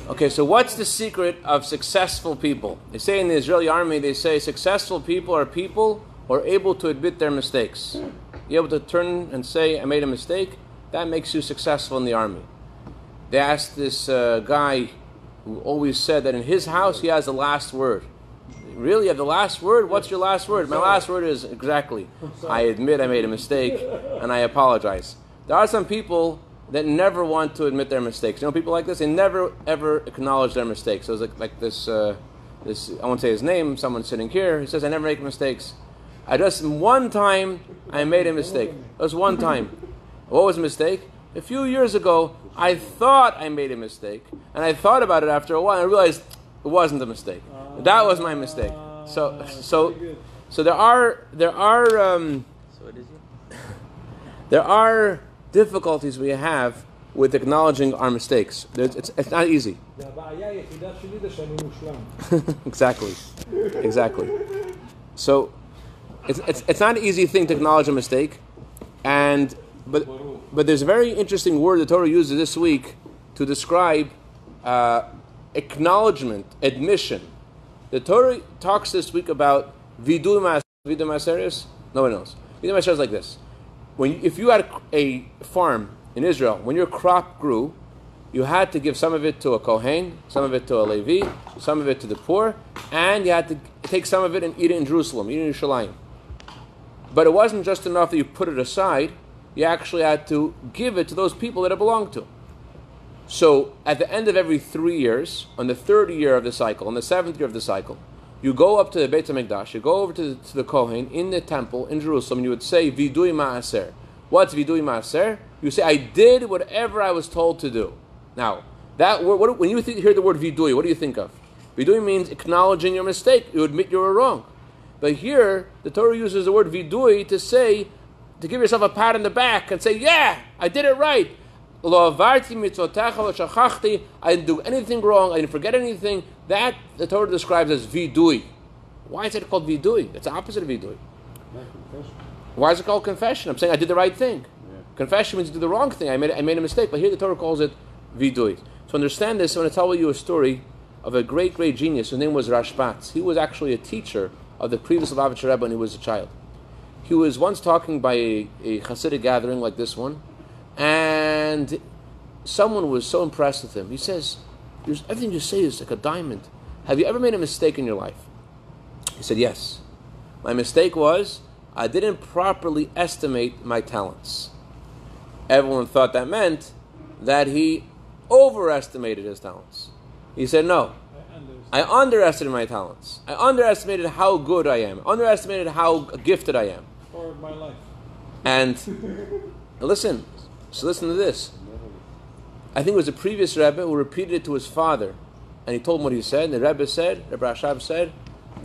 Okay, so what's the secret of successful people? They say in the Israeli army, they say successful people are people who are able to admit their mistakes. You're able to turn and say, I made a mistake. That makes you successful in the army. They asked this guy who always said that in his house he has the last word. Really? You have the last word? What's your last word? My last word is exactly, I admit I made a mistake and I apologize. There are some people that never want to admit their mistakes. You know people like this? They never ever acknowledge their mistakes. So it's like this, I won't say his name, someone sitting here, he says, I never make mistakes. One time I made a mistake. It was one time. What was a mistake? A few years ago, I thought I made a mistake, and I thought about it after a while, and I realized it wasn't a mistake. That was my mistake. So there are difficulties we have with acknowledging our mistakes. It's not easy. Exactly. So it's not an easy thing to acknowledge a mistake, but there's a very interesting word the Torah uses this week to describe acknowledgement, admission. The Torah talks this week about vidui maaseres. No one knows. Vidui maaseres is like this. If you had a farm in Israel, when your crop grew, you had to give some of it to a Kohen, some of it to a Levi, some of it to the poor, and you had to take some of it and eat it in Jerusalem, eat it in Yerushalayim. But it wasn't just enough that you put it aside, you actually had to give it to those people that it belonged to. So at the end of every 3 years, on the third year of the cycle, on the seventh year of the cycle, you go up to the Beit HaMikdash, you go over to the Kohen in the temple in Jerusalem, and you would say, Vidui Maaser. What's Vidui Maaser? You say, I did whatever I was told to do. Now, that word, when you hear the word Vidui, what do you think of? Vidui means acknowledging your mistake. You admit you were wrong. But here, the Torah uses the word Vidui to say, to give yourself a pat on the back and say, yeah, I did it right. I didn't do anything wrong. I didn't forget anything. That the Torah describes as vidui. Why is it called vidui? It's the opposite of vidui. Why is it called confession? I'm saying I did the right thing. Yeah. Confession means you do the wrong thing. I made a mistake. But here the Torah calls it vidui. So understand this. I'm going to tell you a story of a great genius. His name was Rashbatz. He was actually a teacher of the previous Lubavitcher Rebbe when he was a child. He was once talking by a Hasidic gathering like this one, and someone was so impressed with him. He says, everything you say is like a diamond. Have you ever made a mistake in your life? He said, yes. My mistake was I didn't properly estimate my talents. Everyone thought that meant that he overestimated his talents. He said, no. I underestimated my talents. I underestimated how good I am. Underestimated how gifted I am. Or my life. And listen to this. I think it was the previous Rebbe who repeated it to his father. And he told him what he said. And the Rebbe said, Rabbi Cashapp said,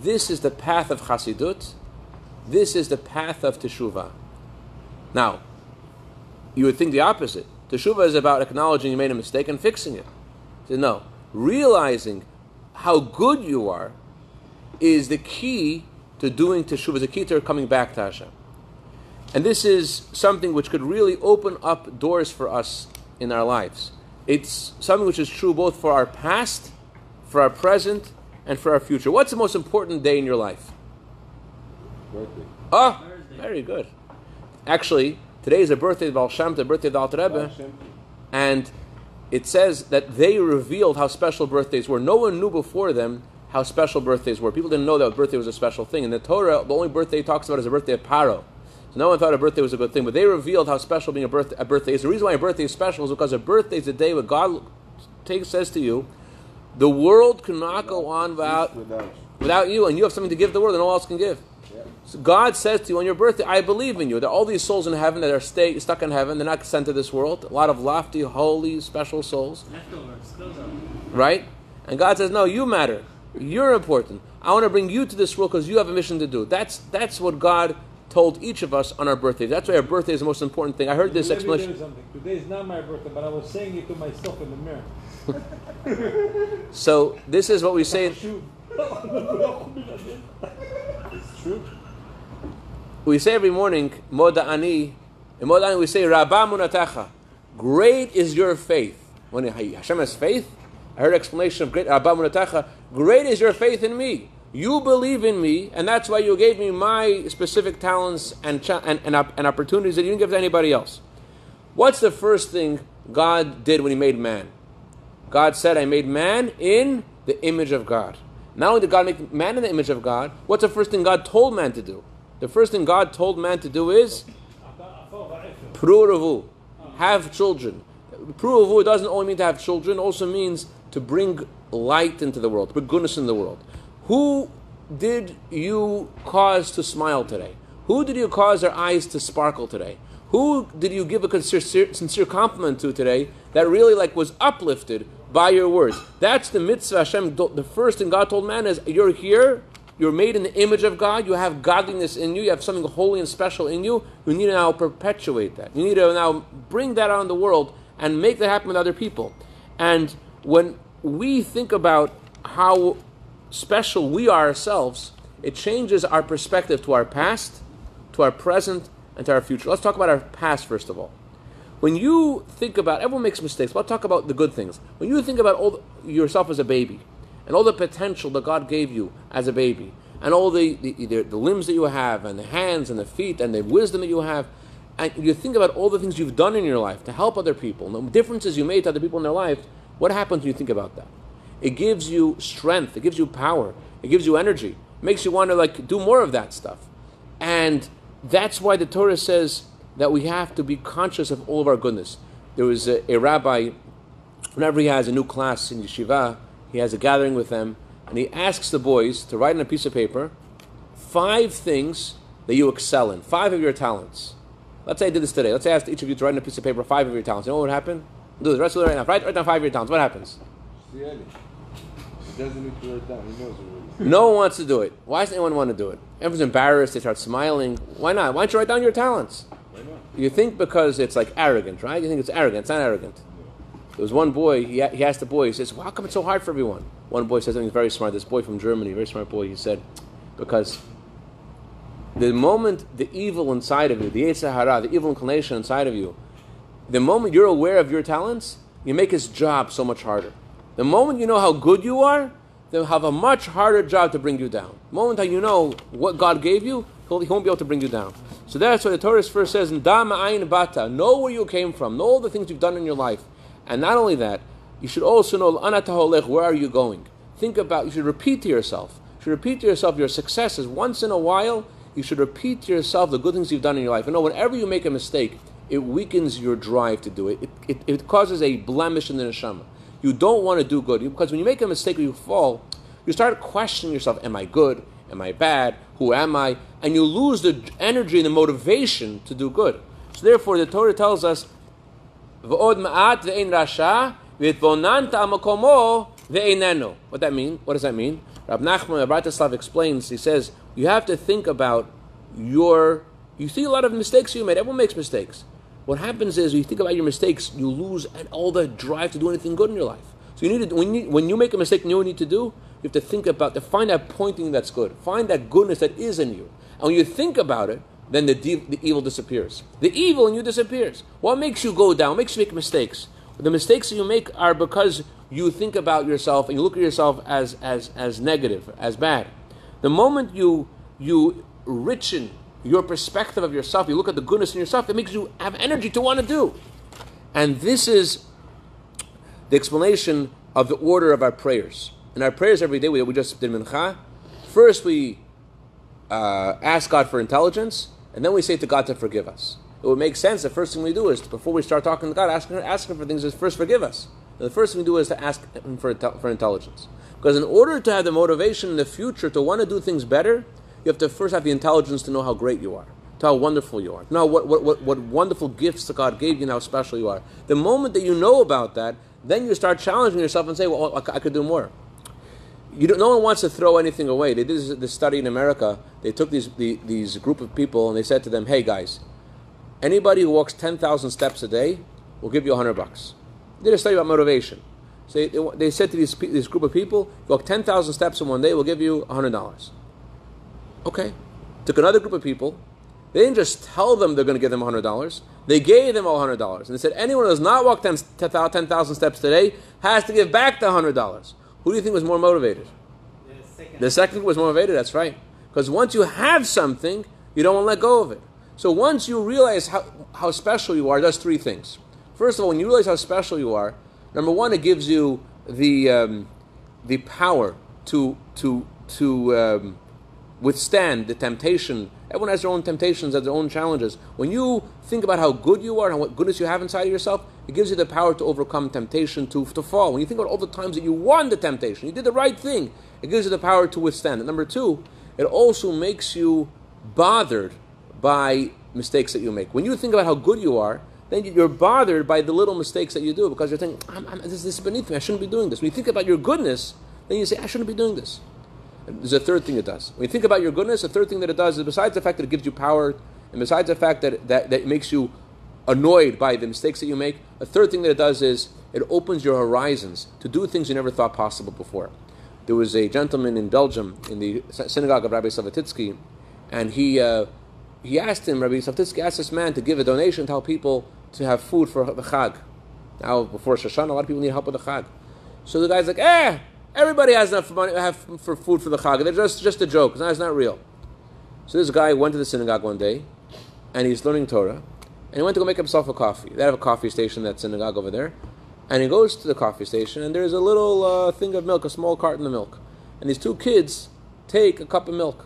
this is the path of chassidut. This is the path of teshuvah. Now, you would think the opposite. Teshuvah is about acknowledging you made a mistake and fixing it. He said, no. Realizing how good you are is the key to doing teshuvah, is the key to coming back to Hashem. And this is something which could really open up doors for us in our lives. It's something which is true both for our past, for our present, and for our future. What's the most important day in your life? Birthday. Oh, very good. Actually, today is the birthday of Baal Shem Tov, the birthday of the Alter Rebbe, and it says that they revealed how special birthdays were. No one knew before them how special birthdays were. People didn't know that birthday was a special thing. In the Torah, the only birthday it talks about is the birthday of Paro. So no one thought a birthday was a good thing, but they revealed how special being a birthday is. The reason why a birthday is special is because a birthday is the day where God says to you, the world cannot go on without you, and you have something to give the world that no one else can give. Yeah. So God says to you on your birthday, I believe in you. There are all these souls in heaven that are stuck in heaven. They're not sent to this world. A lot of lofty, holy, special souls. Right? And God says, no, you matter. You're important. I want to bring you to this world because you have a mission to do. That's what God told each of us on our birthday. That's why our birthday is the most important thing. I heard this explanation. Today is not my birthday, but I was saying it to myself in the mirror. So this is what we say. It's true. We say every morning, Moda Ani. In Moda Ani we say, Rabba Munatecha. Great is your faith. When Hashem has faith, I heard explanation of great is your faith in me. You believe in me, and that's why you gave me my specific talents and opportunities that you didn't give to anybody else. What's the first thing God did when He made man? God said, I made man in the image of God. Not only did God make man in the image of God, what's the first thing God told man to do? The first thing God told man to do is Pru'uravu, have children. Pru'uravu doesn't only mean to have children, it also means to bring light into the world, to bring goodness in the world. Who did you cause to smile today? Who did you cause their eyes to sparkle today? Who did you give a sincere compliment to today that really was uplifted by your words? That's the mitzvah Hashem. The first thing God told man is, you're here, you're made in the image of God, you have godliness in you, you have something holy and special in you. You need to now perpetuate that. You need to now bring that out in the world and make that happen with other people. And when we think about how special we are ourselves, it changes our perspective to our past, to our present, and to our future. Let's talk about our past first of all. When you think about, everyone makes mistakes, but I'll talk about the good things. When you think about yourself as a baby, and all the potential that God gave you as a baby, and all the limbs that you have, and the hands and the feet, and the wisdom that you have, and you think about all the things you've done in your life to help other people, and the differences you made to other people in their life, what happens when you think about that? It gives you strength, it gives you power, it gives you energy, it makes you want to do more of that stuff. And that's why the Torah says that we have to be conscious of all of our goodness. There was a rabbi, whenever he has a new class in yeshiva, he has a gathering with them, and he asks the boys to write on a piece of paper 5 things that you excel in, 5 of your talents. Let's say I did this today. Let's say I asked each of you to write on a piece of paper 5 of your talents. You know what would happen? Do the rest of it right now. Write down 5 of your talents. What happens? He doesn't need to write down. He knows already. No one wants to do it. Why does anyone want to do it? Everyone's embarrassed. They start smiling. Why not? Why don't you write down your talents? Why not? You think because it's arrogant, right? You think it's arrogant. It's not arrogant. There was one boy, he asked the boy, he says, well, how come it's so hard for everyone? One boy says something very smart. This boy from Germany, very smart boy, he said, because the moment the evil inside of you, the Yetzer Hara, the evil inclination inside of you, the moment you're aware of your talents, you make his job so much harder. The moment you know how good you are, they'll have a much harder job to bring you down. The moment that you know what God gave you, he won't be able to bring you down. So that's why the Torah first says, Da ma'ayin bata, know where you came from, know all the things you've done in your life. And not only that, you should also know, Ana taholech, where are you going? Think about, you should repeat to yourself. You should repeat to yourself your successes. Once in a while, you should repeat to yourself the good things you've done in your life. And know, whenever you make a mistake, it weakens your drive to do it. It causes a blemish in the neshama. You don't want to do good. Because when you make a mistake or you fall, you start questioning yourself, am I good? Am I bad? Who am I? And you lose the energy and the motivation to do good. So therefore, the Torah tells us, what that mean? What does that mean? Rabbi Nachman Bratislav explains, he says, you have to think about you see a lot of mistakes you made. Everyone makes mistakes. What happens is, when you think about your mistakes, you lose all the drive to do anything good in your life. So you need to, when you make a mistake, you know what you need to do? You have to think about, to find that pointing that's good. Find that goodness that is in you. And when you think about it, then the evil disappears. The evil in you disappears. What makes you go down? What makes you make mistakes? The mistakes that you make are because you think about yourself and you look at yourself as negative, as bad. The moment you richen your perspective of yourself, you look at the goodness in yourself, it makes you have energy to want to do. And this is the explanation of the order of our prayers. In our prayers every day, we just did mincha. First we ask God for intelligence, and then we say to God to forgive us. It would make sense, the first thing we do is, before we start talking to God, ask Him for things, is first forgive us. And the first thing we do is to ask Him for intelligence. Because in order to have the motivation in the future to want to do things better, you have to first have the intelligence to know how great you are, to how wonderful you are, to know what wonderful gifts that God gave you and how special you are. The moment that you know about that, then you start challenging yourself and say, well, I could do more. No one wants to throw anything away. They did this study in America. They took these group of people and they said to them, hey guys, anybody who walks 10,000 steps a day will give you $100. They did a study about motivation. So they said to this group of people, walk 10,000 steps in one day, we'll give you $100. Okay. Took another group of people. They didn't just tell them they're going to give them $100. They gave them all $100. And they said, anyone who does not walk 10,000 steps today has to give back the $100. Who do you think was more motivated? The second was motivated, that's right. Because once you have something, you don't want to let go of it. So once you realize how special you are, it does three things. First of all, when you realize how special you are, number one, it gives you the power to withstand the temptation. Everyone has their own temptations, has their own challenges. When you think about how good you are and what goodness you have inside of yourself, it gives you the power to overcome temptation, to fall. When you think about all the times that you won the temptation, you did the right thing, it gives you the power to withstand it. Number two, it also makes you bothered by mistakes that you make. When you think about how good you are, then you're bothered by the little mistakes that you do because you're thinking, this is beneath me, I shouldn't be doing this. When you think about your goodness, then you say, I shouldn't be doing this. There's a third thing it does. When you think about your goodness, the third thing that it does is, besides the fact that it gives you power, and besides the fact that it makes you annoyed by the mistakes that you make, a third thing that it does is it opens your horizons to do things you never thought possible before. There was a gentleman in Belgium, in the synagogue of Rabbi Savititsky, and he asked him, Rabbi Savititsky asked this man to give a donation to help people to have food for the Chag. Now, before Shoshana, a lot of people need help with the Chag. So the guy's like, everybody has enough money to have for food for the Chag. They're just a joke. It's not real. So this guy went to the synagogue one day, and he's learning Torah, and he went to go make himself a coffee. They have a coffee station, that synagogue over there. And he goes to the coffee station, and there's a little thing of milk, a small carton of milk. And these two kids take a cup of milk.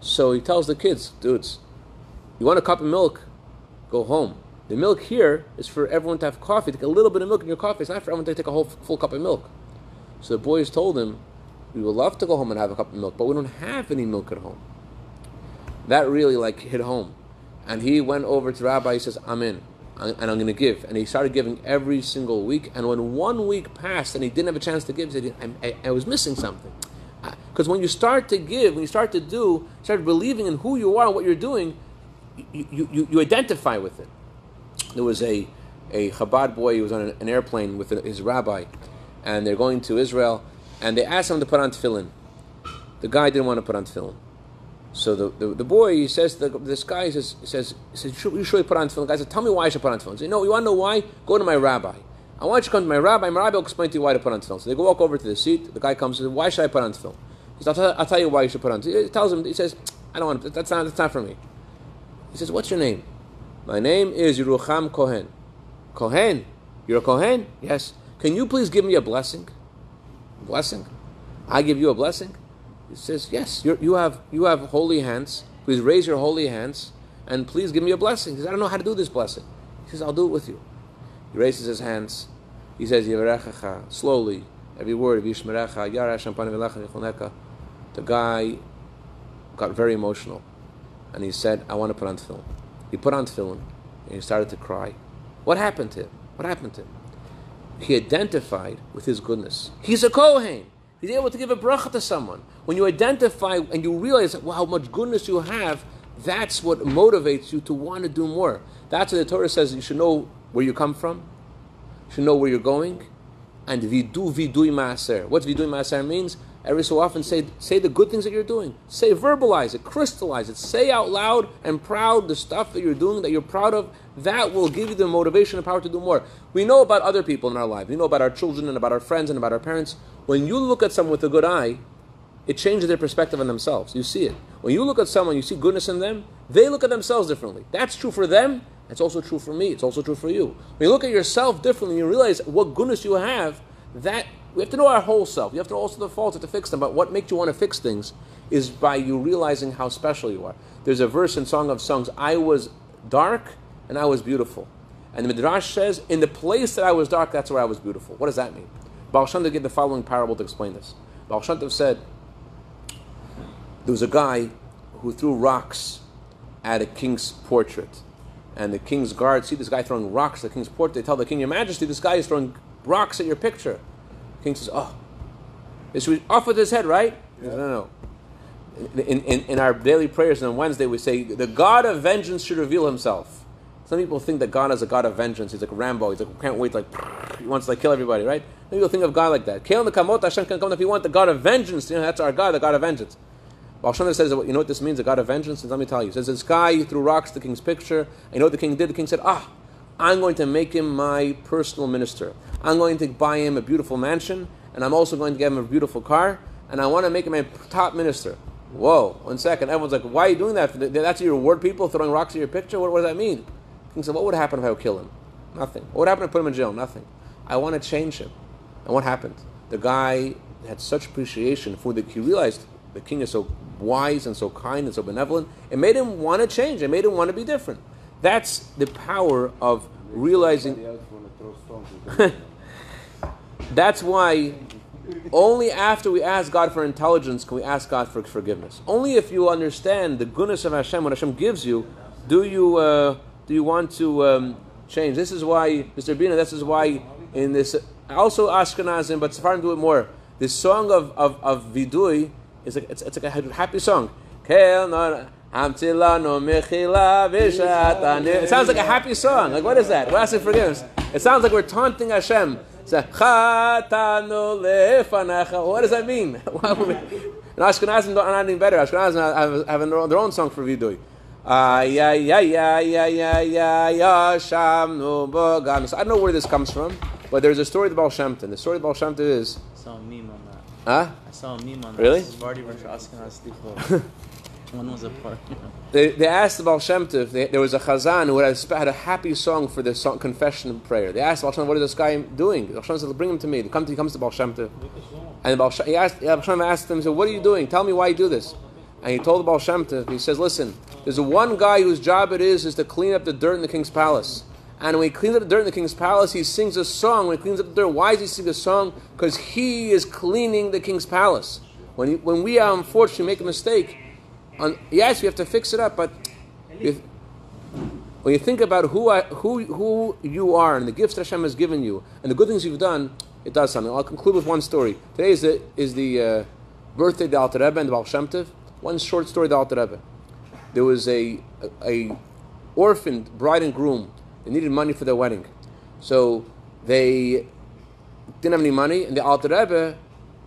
So he tells the kids, dudes, you want a cup of milk? Go home. The milk here is for everyone to have coffee. Take a little bit of milk in your coffee. It's not for everyone to take a whole full cup of milk. So the boys told him, we would love to go home and have a cup of milk, but we don't have any milk at home. That really hit home. And he went over to Rabbi, he says, I'm in, and I'm going to give. And he started giving every single week. And when 1 week passed and he didn't have a chance to give, he said, I was missing something. Because when you start to give, when you start to do, start believing in who you are and what you're doing, you identify with it. There was a Chabad boy who was on an airplane with his rabbi, and they're going to Israel, and they asked him to put on tefillin. The guy didn't want to put on tefillin. So the boy, he says, this guy says, you should put on tefillin. The guy said, tell me why I should put on tefillin. He said, no, you want to know why? Go to my rabbi. I want you to come to my rabbi will explain to you why to put on tefillin. So they go walk over to the seat. The guy comes and says, why should I put on tefillin? He says, I'll tell you why you should put on tefillin. He tells him, he says, I don't want to, that's not for me. He says, what's your name? My name is Yerucham Kohen. Kohen? You're a Kohen? Yes. Can you please give me a blessing? Blessing? I give you a blessing? He says, yes. You have holy hands. Please raise your holy hands and please give me a blessing. He says, I don't know how to do this blessing. He says, I'll do it with you. He raises his hands. He says, Yevarechecha, slowly, every word, Vishmerecha, Yarash Ampani Velecha Nichoneka. The guy got very emotional. And he said, I want to put on tefillin. He put on tefillin and he started to cry. What happened to him? What happened to him? He identified with his goodness. He's a Kohen. He's able to give a bracha to someone. When you identify and you realize how much goodness you have, that's what motivates you to want to do more. That's what the Torah says. You should know where you come from. You should know where you're going. And vidui maaser. What vidui maaser means? Every so often say the good things that you're doing. Say, verbalize it, crystallize it. Say out loud and proud the stuff that you're doing, that you're proud of. That will give you the motivation and power to do more. We know about other people in our life. We know about our children and about our friends and about our parents. When you look at someone with a good eye, it changes their perspective on themselves. You see it. When you look at someone, you see goodness in them, they look at themselves differently. That's true for them. It's also true for me. It's also true for you. When you look at yourself differently, you realize what goodness you have, that we have to know our whole self. You have to know also the faults, to fix them. But what makes you want to fix things is by you realizing how special you are. There's a verse in Song of Songs, I was dark and I was beautiful. And the Midrash says, in the place that I was dark, that's where I was beautiful. What does that mean? Baal Shem Tov gave the following parable to explain this. Baal Shem Tov said, there was a guy who threw rocks at a king's portrait. And the king's guards see this guy throwing rocks at the king's portrait. They tell the king, Your Majesty, this guy is throwing rocks at your picture. The king says, it should be off with his head, right? Yeah. No. In our daily prayers on Wednesday, we say, the God of vengeance should reveal himself. Some people think that God is a God of vengeance. He's like Rambo. He's like, can't wait, he wants to kill everybody, right? Some people think of God like that. If you want the God of vengeance, that's our God, the God of vengeance. Baal Shem Tov says, you know what this means, a God of vengeance? And let me tell you. He says, this guy, he threw rocks at the king's picture. And you know what the king did? The king said, I'm going to make him my personal minister. I'm going to buy him a beautiful mansion, and I'm also going to give him a beautiful car, and I want to make him a top minister. Whoa, 1 second. Everyone's like, why are you doing that? That's your reward, people throwing rocks at your picture? What does that mean? The king said, what would happen if I would kill him? Nothing. What would happen if I put him in jail? Nothing. I want to change him. And what happened? The guy had such appreciation for he realized the king is so wise and so kind and so benevolent. It made him want to change. It made him want to be different. That's the power of realizing. That's why only after we ask God for intelligence can we ask God for forgiveness. Only if you understand the goodness of Hashem, what Hashem gives you, do you want to change. This is why, Mr. Bina, this is why in this, also Ashkenazim, but Sephardim do it more. This song of Vidui is like, it's like a happy song. It sounds like a happy song. Like, what is that? We're asking forgiveness. It sounds like we're taunting Hashem. What does that mean? And Ashkenazim are not any better. Ashkenazim have their own song for Vidui. So I don't know where this comes from, but there's a story of the Baal Shem Tov. The story of the Baal Shem Tov is... I saw a meme on that. Huh? I saw a meme on that. Really? One was a part. They asked the Baal Shem Tov, there was a chazan who had a happy song for the song, confession and prayer. They asked the Baal Shem Tov, what is this guy doing? The Baal Shem Tov said, bring him to me. He comes to the Baal Shem Tov. And the Baal Shem Tov asked him, he said, what are you doing? Tell me why you do this. And he told the Baal Shem Tov, he says, listen, there's one guy whose job it is to clean up the dirt in the king's palace. And when he cleans up the dirt in the king's palace, he sings a song. When he cleans up the dirt, why does he sing a song? Because he is cleaning the king's palace. When we unfortunately make a mistake, yes, we have to fix it up, but when you think about who you are and the gifts that Hashem has given you and the good things you've done, it does something. I'll conclude with one story. Today is the birthday of the Alter Rebbe and the Baal Shem Tov. One short story of the Alter Rebbe. There was a orphaned bride and groom. They needed money for their wedding. So they didn't have any money, and the Alter Rebbe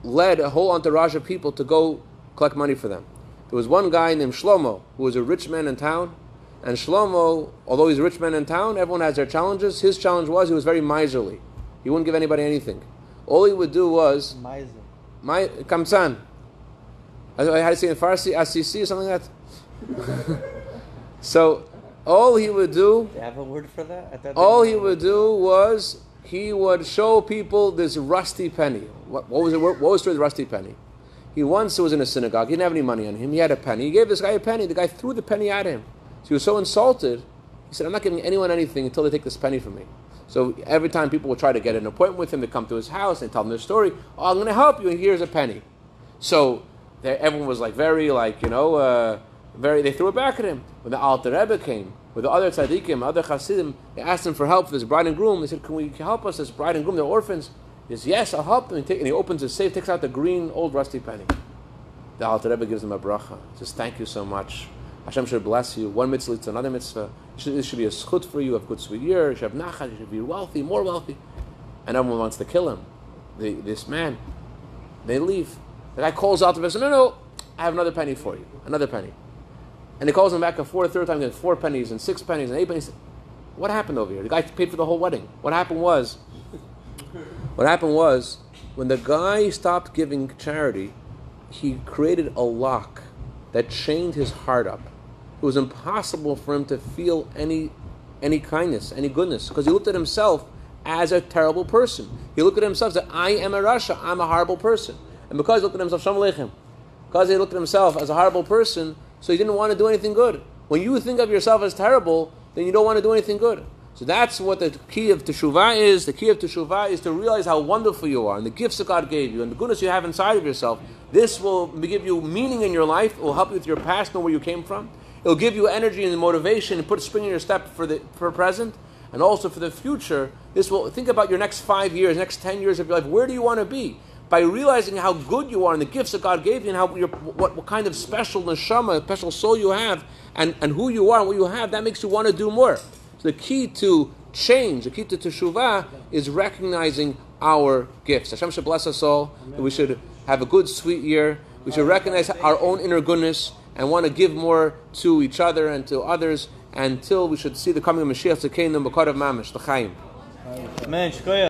led a whole entourage of people to go collect money for them. There was one guy named Shlomo, who was a rich man in town, and Shlomo, although he's a rich man in town, everyone has their challenges. His challenge was he was very miserly. He wouldn't give anybody anything. All he would do was... Kamsan. How do you say in Farsi? Asisi or something like that? So... all he would do... Do you have a word for that? All he would do was he would show people this rusty penny. What was it? What was the rusty penny? He once was in a synagogue. He didn't have any money on him. He had a penny. He gave this guy a penny. The guy threw the penny at him. So he was so insulted. He said, I'm not giving anyone anything until they take this penny from me. So every time people would try to get an appointment with him, they come to his house and tell him their story. Oh, I'm going to help you, and here's a penny. So everyone was like very, they threw it back at him. When the Alter Rebbe came, with the other tzaddikim, other chassidim, they asked him for help for this bride and groom. They said, can you help us, this bride and groom? They're orphans. He says, yes, I'll help them. And he opens his safe, takes out the green, old, rusty penny. The Alter Rebbe gives him a bracha. He says, thank you so much. Hashem should bless you. One mitzvah leads to another mitzvah. This should be a schut for you. Have a good sweet year. You should have nachat. You should be wealthy, more wealthy. And everyone wants to kill him. This man. They leave. The guy calls out to him and says, no, I have another penny for you. Another penny. And he calls him back a third time, getting 4 pennies and 6 pennies and 8 pennies. What happened over here? The guy paid for the whole wedding. What happened was, when the guy stopped giving charity, he created a lock that chained his heart up. It was impossible for him to feel any kindness, any goodness, because he looked at himself as a terrible person. He looked at himself and said, I am a Rasha, I'm a horrible person. And because he looked at himself, Shalom Aleichem, because he looked at himself as a horrible person, so he didn't want to do anything good. When you think of yourself as terrible, then you don't want to do anything good. So that's what the key of Teshuvah is. The key of Teshuvah is to realize how wonderful you are and the gifts that God gave you and the goodness you have inside of yourself. This will give you meaning in your life. It will help you with your past, know where you came from. It will give you energy and motivation and put a spring in your step for present and also for the future. This will think about your next 5 years, next 10 years of your life. Where do you want to be? By realizing how good you are and the gifts that God gave you and how what kind of special neshama, special soul you have and who you are and what you have, that makes you want to do more. So the key to change, the key to teshuvah is recognizing our gifts. Hashem should bless us all. And we should have a good, sweet year. We should recognize our own inner goodness and want to give more to each other and to others until we should see the coming of Mashiach Tzidkeinu B'Karav Mamish, L'chaim. Amen. Shkoyach.